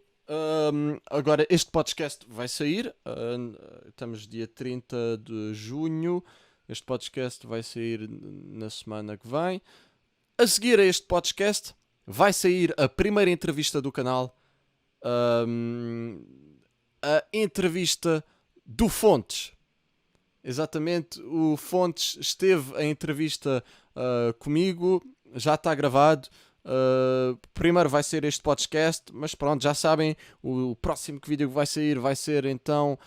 Speaker 1: agora este podcast vai sair. Estamos dia 30 de junho. Este podcast vai sair na semana que vem. A seguir a este podcast vai sair a primeira entrevista do canal. A entrevista do Fontes. Exatamente, o Fontes esteve em entrevista comigo, já está gravado. Primeiro vai ser este podcast, mas pronto, já sabem, o próximo vídeo que vai ser então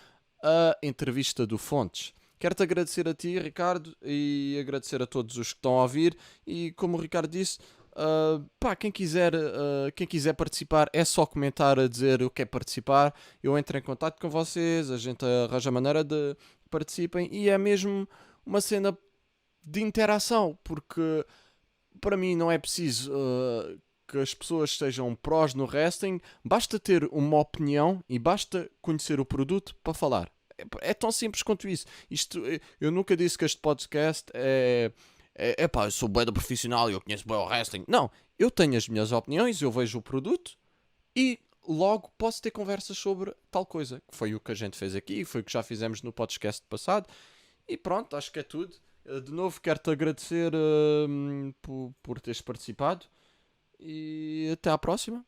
Speaker 1: a entrevista do Fontes. Quero-te agradecer a ti, Ricardo, e agradecer a todos os que estão a ouvir. E como o Ricardo disse, pá, quem quiser participar é só comentar a dizer o que é participar. Eu entro em contato com vocês, a gente arranja a maneira de participem, e é mesmo uma cena de interação, porque para mim não é preciso que as pessoas sejam prós no wrestling, basta ter uma opinião e basta conhecer o produto para falar. É tão simples quanto isso. Eu nunca disse que este podcast é pá, eu sou bué da profissional e eu conheço bué o wrestling. Não, eu tenho as minhas opiniões, eu vejo o produto e logo posso ter conversas sobre tal coisa. Que foi o que a gente fez aqui, foi o que já fizemos no podcast passado. E pronto, acho que é tudo. De novo, quero-te agradecer por teres participado. E até à próxima.